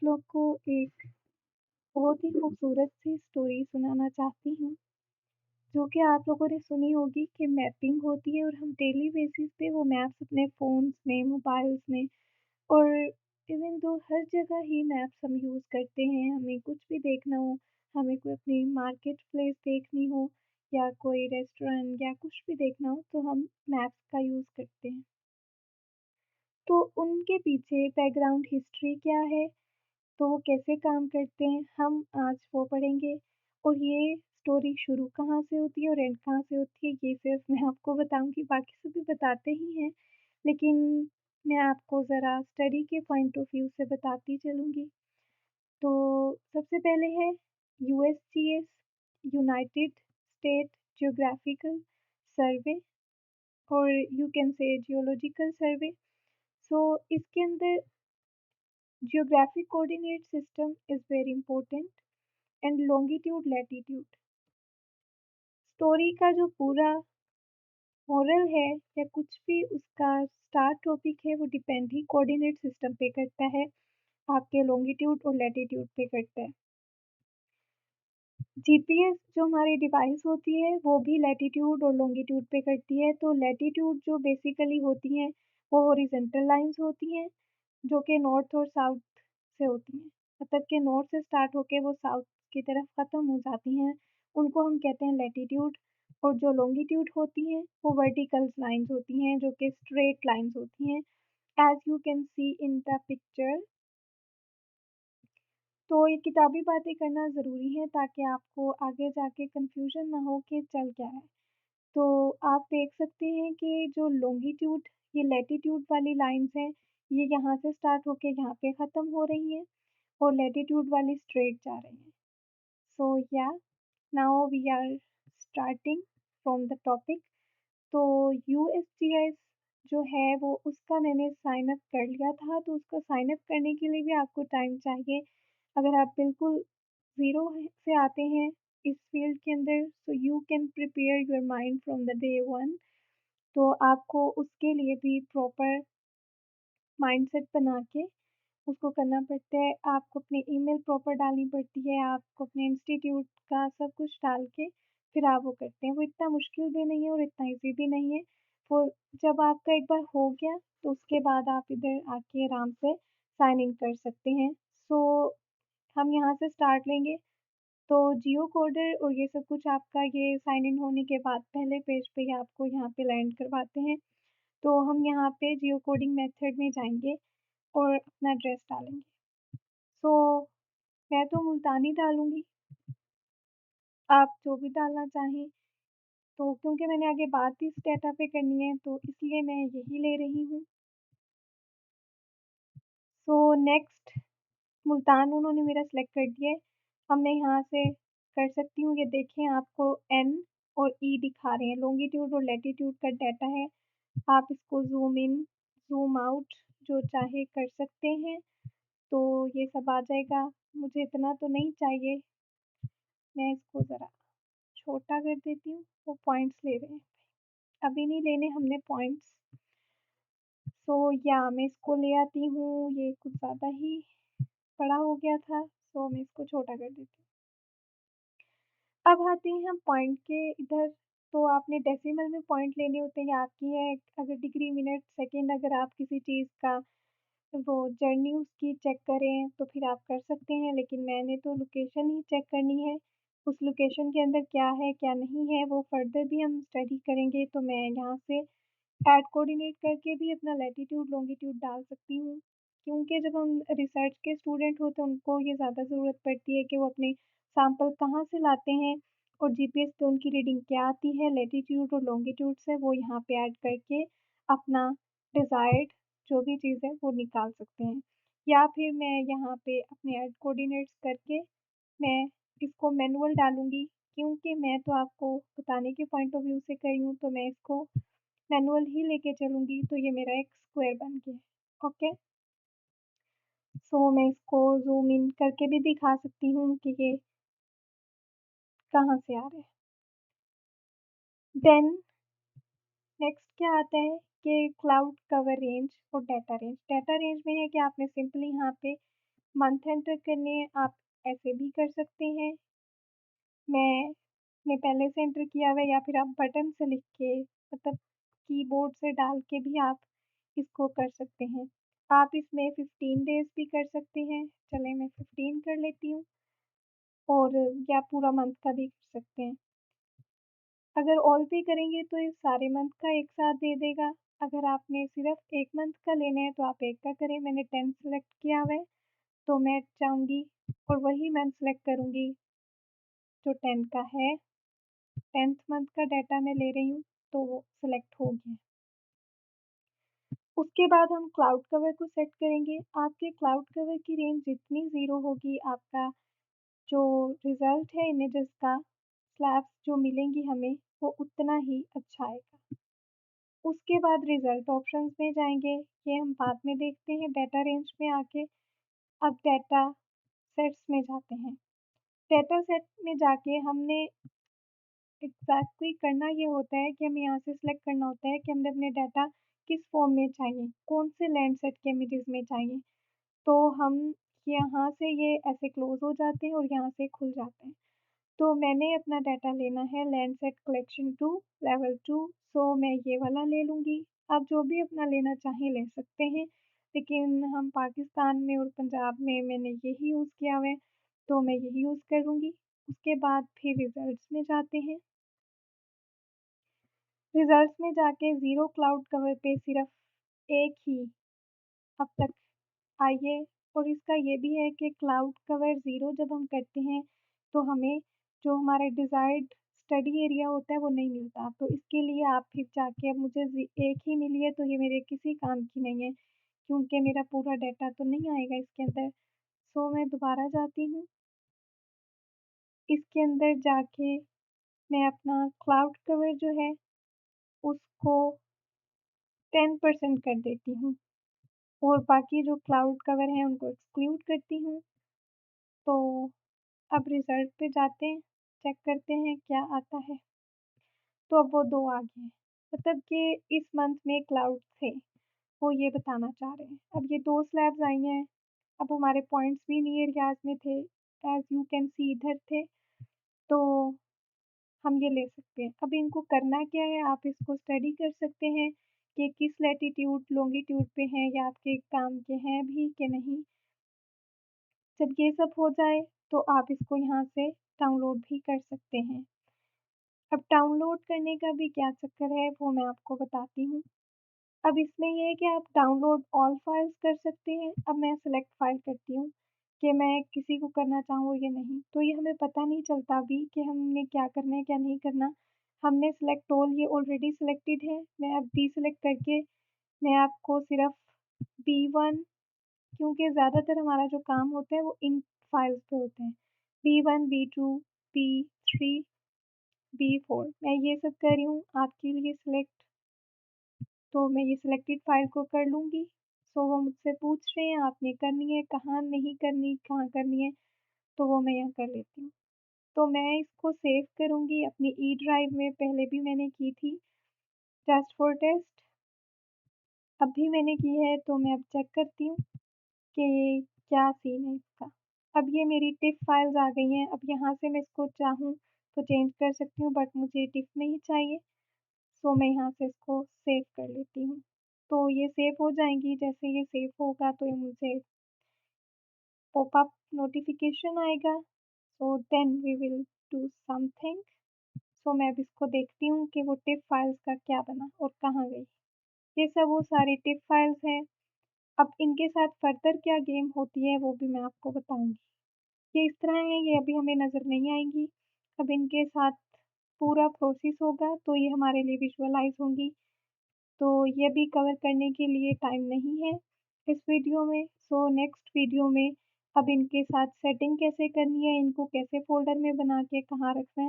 लोग को एक बहुत ही खूबसूरत सी स्टोरी सुनाना चाहती हूँ, जो कि आप लोगों ने सुनी होगी कि मैपिंग होती है और हम डेली बेसिस पे वो मैप्स अपने फ़ोन्स में, मोबाइल्स में और इवन दो हर जगह ही मैप्स हम यूज़ करते हैं। हमें कुछ भी देखना हो, हमें कोई अपनी मार्केट प्लेस देखनी हो या कोई रेस्टोरेंट या कुछ भी देखना हो, तो हम मैप्स का यूज़ करते हैं। तो उनके पीछे बैकग्राउंड हिस्ट्री क्या है? तो वो कैसे काम करते हैं, हम आज वो पढ़ेंगे और ये स्टोरी शुरू कहाँ से होती है और एंड कहाँ से होती है, ये सिर्फ़ मैं आपको बताऊँगी, बाकी सभी बताते ही हैं। लेकिन मैं आपको ज़रा स्टडी के पॉइंट ऑफ व्यू से बताती चलूँगी। तो सबसे पहले है यूएसजीएस, यूनाइटेड स्टेट ज्योग्राफिकल सर्वे और यू कैन से जियोलॉजिकल सर्वे। सो इसके अंदर geographic coordinate system is very important and longitude latitude. Story का जो पूरा मोरल है या कुछ भी उसका स्टार टॉपिक है वो डिपेंड ही कोऑर्डिनेट सिस्टम पे करता है, आपके लॉन्गिट्यूड और लैटिट्यूड पे करता है। जीपीएस जो हमारी डिवाइस होती है वो भी लैटिट्यूड और लॉन्गिट्यूड पे करती है। तो लैटिट्यूड जो बेसिकली होती हैं वो हॉरिज़ॉन्टल लाइन्स होती हैं, जो कि नॉर्थ और साउथ से होती हैं। मतलब कि नॉर्थ से स्टार्ट होके वो साउथ की तरफ ख़त्म हो जाती हैं, उनको हम कहते हैं लैटिट्यूड। और जो लॉन्गिट्यूड होती हैं वो वर्टिकल लाइन्स होती हैं, जो कि स्ट्रेट लाइन्स होती हैं, as you can see in the picture. तो ये किताबी बातें करना ज़रूरी है ताकि आपको आगे जाके कन्फ्यूज़न ना हो कि चल क्या रहा है। तो आप देख सकते हैं कि जो लॉन्गिट्यूड ये लैटिट्यूड वाली लाइन्स हैं, ये यहाँ से स्टार्ट होके यहाँ पे ख़त्म हो रही हैं और लैटिट्यूड वाली स्ट्रेट जा रही हैं। So ya now we are starting from the topic. तो यूएसजीएस जो है वो उसका मैंने साइन अप कर लिया था, तो उसको साइन अप करने के लिए भी आपको टाइम चाहिए। अगर आप बिल्कुल ज़ीरो से आते हैं इस फ़ील्ड के अंदर, so you can prepare your mind from the day one. तो आपको उसके लिए भी प्रॉपर माइंडसेट बना के उसको करना पड़ता है। आपको अपनी ईमेल प्रॉपर डालनी पड़ती है, आपको अपने इंस्टीट्यूट का सब कुछ डाल के फिर आप वो करते हैं। वो इतना मुश्किल भी नहीं है और इतना ईज़ी भी नहीं है। वो जब आपका एक बार हो गया तो उसके बाद आप इधर आके आराम से साइन इन कर सकते हैं। सो हम यहाँ से स्टार्ट लेंगे। तो जियो कोडर और ये सब कुछ आपका ये साइन इन होने के बाद पहले पेज पे ही आपको यहाँ पे लैंड करवाते हैं। तो हम यहाँ पे जियो कोडिंग मेथड में जाएँगे और अपना एड्रेस डालेंगे। सो मैं तो मुल्तानी डालूँगी, आप जो भी डालना चाहें। तो क्योंकि मैंने आगे बात इस डाटा पे करनी है तो इसलिए मैं यही ले रही हूँ। सो नेक्स्ट मुल्तान उन्होंने मेरा सिलेक्ट कर दिया है। अब मैं यहाँ से कर सकती हूँ, ये देखें आपको एन और ई दिखा रहे हैं, लॉन्गिट्यूड और लैटिट्यूड का डाटा है। आप इसको ज़ूम इन, ज़ूम आउट जो चाहे कर सकते हैं। तो ये सब आ जाएगा, मुझे इतना तो नहीं चाहिए, मैं इसको ज़रा छोटा कर देती हूँ। वो पॉइंट्स ले रहे हैं, अभी नहीं लेने हमने पॉइंट्स। सो या मैं इसको ले आती हूँ, ये कुछ ज़्यादा ही बड़ा हो गया था, सो मैं इसको छोटा कर देती हूँ। अब आते हैं हम पॉइंट के इधर। तो आपने डेसिमल में पॉइंट लेने होते हैं, आपकी है अगर डिग्री, मिनट, सेकंड, अगर आप किसी चीज़ का वो जर्नी उसकी चेक करें तो फिर आप कर सकते हैं, लेकिन मैंने तो लोकेशन ही चेक करनी है। उस लोकेशन के अंदर क्या है, क्या नहीं है, वो फर्दर भी हम स्टडी करेंगे। तो मैं यहाँ से ऐड कोऑर्डिनेट करके भी अपना लैटिट्यूड, लॉन्गिट्यूड डाल सकती हूँ। क्योंकि जब हम रिसर्च के स्टूडेंट होते हैं, उनको ये ज़्यादा ज़रूरत पड़ती है कि वो अपने सैंपल कहाँ से लाते हैं और जीपीएस पे उनकी रीडिंग क्या आती है, लैटिट्यूड और लॉन्गिट्यूड से वो यहाँ पे ऐड करके अपना डिज़ायर्ड जो भी चीज़ है वो निकाल सकते हैं। या फिर मैं यहाँ पे अपने ऐड कोऑर्डिनेट्स करके मैं इसको मैनुअल डालूँगी, क्योंकि मैं तो आपको बताने के पॉइंट ऑफ व्यू से कर रही हूँ, तो मैं इसको मैनुअल ही लेके चलूँगी। तो ये मेरा एक स्क्वायर बन गया, ओके। सो मैं इसको ज़ूम इन करके भी दिखा सकती हूँ कि ये कहाँ से आ रहा है। देन नेक्स्ट क्या आता है कि क्लाउड कवर रेंज और डाटा रेंज। डाटा रेंज में है कि आपने सिंपली यहाँ पे मंथ एंटर करने हैं आप ऐसे भी कर सकते हैं। मैंने पहले से एंटर किया हुआ है या फिर आप बटन से लिख के मतलब कीबोर्ड से डाल के भी आप इसको कर सकते हैं। आप इसमें 15 डेज़ भी कर सकते हैं। चलें मैं 15 कर लेती हूँ और या पूरा मंथ का भी कर सकते हैं। अगर ऑल पे करेंगे तो ये सारे मंथ का एक साथ दे देगा। अगर आपने सिर्फ 1 मंथ का लेना है तो आप 1 का करें। मैंने 10 सेलेक्ट किया हुआ है तो मैं चाहूँगी और वही मंथ सेलेक्ट करूँगी जो 10 का है। 10th मंथ का डाटा मैं ले रही हूँ तो वो सिलेक्ट हो गया। उसके बाद हम क्लाउड कवर को सेट करेंगे। आपके क्लाउड कवर की रेंज जितनी ज़ीरो होगी आपका जो रिज़ल्ट है इमेजेस का स्लैब्स जो मिलेंगी हमें वो उतना ही अच्छा आएगा। उसके बाद रिज़ल्ट ऑप्शंस में जाएँगे, ये हम बाद में देखते हैं डाटा रेंज में आके। अब डाटा सेट्स में जाते हैं। डाटा सेट में जाके हमने एग्ज़ैक्टली करना ये होता है कि हमें यहाँ से सिलेक्ट करना होता है कि हमें अपने डाटा किस फ़ॉर्म में चाहिए, कौन से लैंडसेट के इमेजेस में चाहिए। तो हम यहाँ से ये ऐसे क्लोज़ हो जाते हैं और यहाँ से खुल जाते हैं। तो मैंने अपना डाटा लेना है लैंडसेट कलेक्शन 2 लेवल 2 सो मैं ये वाला ले लूँगी। आप जो भी अपना लेना चाहें ले सकते हैं, लेकिन हम पाकिस्तान में और पंजाब में मैंने यही यूज़ किया हुआ है, तो मैं यही यूज़ करूँगी। उसके बाद फिर रिज़ल्ट्स में जाते हैं। रिज़ल्ट्स में जाके ज़ीरो क्लाउड कवर पे सिर्फ़ एक ही अब तक आई है और इसका ये भी है कि क्लाउड कवर ज़ीरो जब हम करते हैं, तो हमें जो हमारा डिज़ायर्ड स्टडी एरिया होता है वो नहीं मिलता। तो इसके लिए आप फिर जाके अब मुझे एक ही मिली है तो ये मेरे किसी काम की नहीं है, क्योंकि मेरा पूरा डाटा तो नहीं आएगा इसके अंदर। सो मैं दोबारा जाती हूँ, इसके अंदर जाके मैं अपना क्लाउड कवर जो है उसको 10% कर देती हूँ और बाकी जो क्लाउड कवर हैं उनको एक्सक्लूड करती हूँ। तो अब रिज़ल्ट पे जाते हैं, चेक करते हैं क्या आता है। तो अब वो 2 आ गए हैं, मतलब कि इस मंथ में क्लाउड थे, वो ये बताना चाह रहे हैं। अब ये 2 स्लैब्स आई हैं, अब हमारे पॉइंट्स भी नियर याद में थे, एज़ यू कैन सी इधर थे, तो हम ये ले सकते हैं। अब इनको करना क्या है, आप इसको स्टडी कर सकते हैं कि किस लैटीट्यूड, लॉन्गिट्यूड पे हैं या आपके काम के हैं भी कि नहीं। जब ये सब हो जाए, तो आप इसको यहाँ से डाउनलोड भी कर सकते हैं। अब डाउनलोड करने का भी क्या चक्कर है, वो मैं आपको बताती हूँ। अब इसमें ये है कि आप डाउनलोड ऑल फाइल्स कर सकते हैं। अब मैं सेलेक्ट फाइल करती हूँ कि मैं किसी को करना चाहूँ या नहीं। तो ये हमें पता नहीं चलता अभी कि हमने क्या करना है, क्या नहीं करना। हमने सेलेक्ट ऑल ये ऑलरेडी सिलेक्टेड है। मैं अब डीसेलेक्ट करके मैं आपको सिर्फ B1 क्योंकि ज़्यादातर हमारा जो काम होता है वो इन फाइल्स पे होते हैं। B1, B2, B3, B4 मैं ये सब कर रही हूँ आपके लिए सिलेक्ट, तो मैं ये सिलेक्टेड फ़ाइल को कर लूँगी। सो वो मुझसे पूछ रहे हैं आपने करनी है, कहाँ नहीं करनी, कहाँ करनी है, तो वो मैं यहाँ कर लेती हूँ। तो मैं इसको सेव करूँगी अपनी ई ड्राइव में, पहले भी मैंने की थी जस्ट फॉर टेस्ट, अब भी मैंने की है तो मैं अब चेक करती हूँ कि क्या सीन है इसका। अब ये मेरी टिफ़ फाइल्स आ गई हैं, अब यहाँ से मैं इसको चाहूँ तो चेंज कर सकती हूँ बट मुझे टिफ़ में ही चाहिए। सो मैं यहाँ से इसको सेव कर लेती हूँ। तो ये सेव हो जाएँगी, जैसे ये सेव होगा तो ये मुझे पॉपअप नोटिफ़िकेशन आएगा। So then we will do something. सो मैं अब इसको देखती हूँ कि वो टिप फाइल्स का क्या बना और कहाँ गई। ये सब वो सारी टिप फाइल्स हैं। अब इनके साथ फर्दर क्या गेम होती है वो भी मैं आपको बताऊँगी। ये इस तरह है, ये अभी हमें नज़र नहीं आएँगी। अब इनके साथ पूरा प्रोसेस होगा तो ये हमारे लिए विजुअलाइज़ होंगी। तो ये भी कवर करने के लिए टाइम नहीं है इस वीडियो में। सो नेक्स्ट वीडियो में अब इनके साथ सेटिंग कैसे करनी है, इनको कैसे फ़ोल्डर में बना के कहाँ रखना है